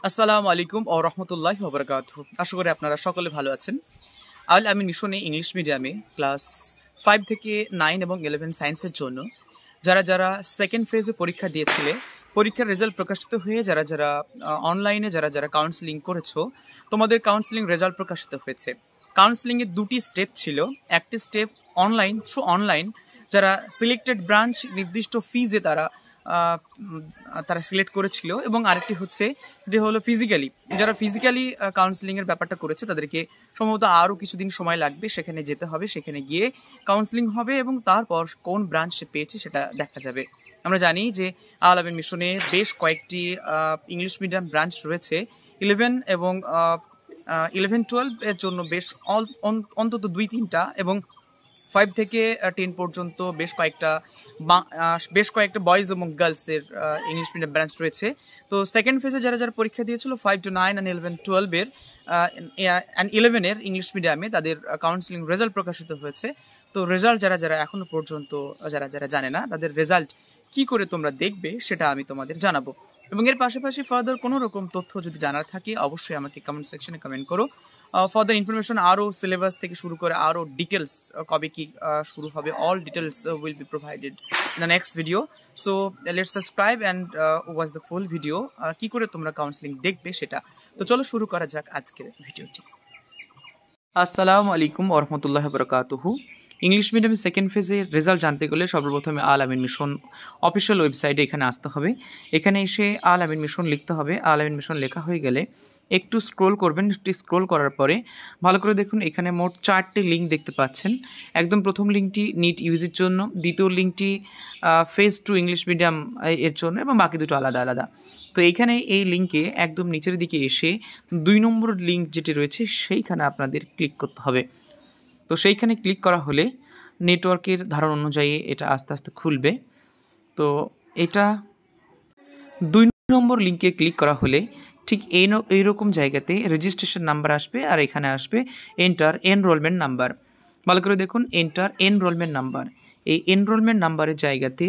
আসসালামু আলাইকুম ও রহমতুল্লাহি ওয়া বারাকাতুহু। আশা করি আপনারা সকলে ভালো আছেন। আল আমিন মিশনে ইংলিশ মিডিয়ামে ক্লাস 5 থেকে 9 এবং 11 সায়েন্সের জন্য যারা যারা সেকেন্ড ফেজে পরীক্ষা দিয়েছিলে, পরীক্ষার রেজাল্ট প্রকাশিত হয়ে যারা যারা অনলাইনে যারা যারা কাউন্সেলিং করেছো, তোমাদের কাউন্সেলিং রেজাল্ট প্রকাশিত হয়েছে। কাউন্সেলিংয়ের দুটি স্টেপ ছিল। একটি স্টেপ অনলাইন, থ্রু অনলাইন যারা সিলেক্টেড ব্রাঞ্চ নির্দিষ্ট ফিজে তারা সিলেক্ট করেছিল, এবং আরেকটি হচ্ছে যে হলো ফিজিক্যালি, যারা ফিজিক্যালি কাউন্সেলিংয়ের ব্যাপারটা করেছে তাদেরকে সম্ভবত আরও কিছুদিন সময় লাগবে, সেখানে যেতে হবে, সেখানে গিয়ে কাউন্সেলিং হবে এবং তারপর কোন ব্রাঞ্চ সে পেয়েছে সেটা দেখা যাবে। আমরা জানি যে আল আমিন মিশনে বেশ কয়েকটি ইংলিশ মিডিয়াম ব্রাঞ্চ রয়েছে। 11 এবং 11-12 এর জন্য বেশ অন্তত 2-3টা, এবং 5 থেকে 10 পর্যন্ত বেশ কয়েকটা বয়েজ এবং গার্লসের ইংলিশ মিডিয়াম ব্রাঞ্চ রয়েছে। তো সেকেন্ড ফেজে যারা যারা পরীক্ষা দিয়েছিল 5 to 9 and 11-12 এর and 11 এর ইংলিশ মিডিয়ামে, তাদের কাউন্সেলিং রেজাল্ট প্রকাশিত হয়েছে। তো রেজাল্ট যারা যারা এখনো পর্যন্ত যারা যারা জানে না, তাদের রেজাল্ট কি করে তোমরা দেখবে সেটা আমি তোমাদের জানাবো। এবং এর পাশাপাশি ফার্দার কোনো রকম তথ্য যদি জানার থাকে অবশ্যই আমাকে কমেন্ট সেকশনে কমেন্ট করো। ফার্দার ইনফরমেশন আরও সিলেবাস থেকে শুরু করে আরও ডিটেলস, কবে কি শুরু হবে, all details will be provided in the next video. So let's subscribe and watch the full video, কি করে তোমরা কাউন্সেলিং দেখবে সেটা। তো চলো শুরু করা যাক আজকের ভিডিওটি। আসসালামু আলাইকুম ওয়া রাহমাতুল্লাহি ওয়া বারাকাতুহু। ইংলিশ মিডিয়ামে সেকেন্ড ফেজের রেজাল্ট জানতে গেলে সর্বপ্রথমে আল আমিন মিশন অফিসিয়াল ওয়েবসাইটে এখানে আসতে হবে। এখানে এসে আল আমিন মিশন লিখতে হবে। আল আমিন মিশন লেখা হয়ে গেলে একটু স্ক্রোল করবেন। স্ক্রোল করার পরে ভালো করে দেখুন, এখানে মোট 4টি লিঙ্ক দেখতে পাচ্ছেন। একদম প্রথম লিঙ্কটি নিট ইউজির জন্য, দ্বিতীয় লিঙ্কটি ফেজ 2 ইংলিশ মিডিয়াম এর জন্য, এবং বাকি দুটো আলাদা আলাদা। তো এইখানে এই লিঙ্কে একদম নিচের দিকে এসে 2 নম্বর লিঙ্ক যেটি রয়েছে সেইখানে আপনাদের ক্লিক করতে হবে। তো সেইখানে ক্লিক করা হলে নেটওয়ার্কের ধারণ অনুযায়ী এটা আস্তে আস্তে খুলবে। তো এটা 2 নম্বর লিঙ্কে ক্লিক করা হলে ঠিক এইরকম জায়গাতে রেজিস্ট্রেশন নাম্বার আসবে, আর এখানে আসবে এন্টার এনরোলমেন্ট নাম্বার। ভালো করে দেখুন, এন্টার এনরোলমেন্ট নাম্বার। এই এনরোলমেন্ট নাম্বারের জায়গাতে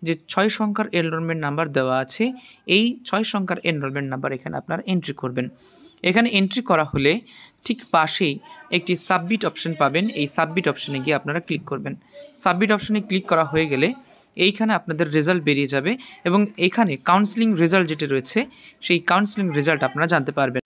যে 6 সংখ্যার এনরোলমেন্ট নাম্বার দেওয়া আছে, এই 6 সংখ্যার এনরোলমেন্ট নাম্বার এখানে আপনারা এন্ট্রি করবেন। এখানে এন্ট্রি করা হলে ঠিক পাশেই একটি সাবমিট অপশন পাবেন। এই সাবমিট অপশনে গিয়ে আপনারা ক্লিক করবেন। সাবমিট অপশনে ক্লিক করা হয়ে গেলে এইখানে আপনাদের রেজাল্ট বেরিয়ে যাবে, এবং এখানে কাউন্সেলিং রেজাল্ট যেটি রয়েছে সেই কাউন্সেলিং রেজাল্ট আপনারা জানতে পারবেন।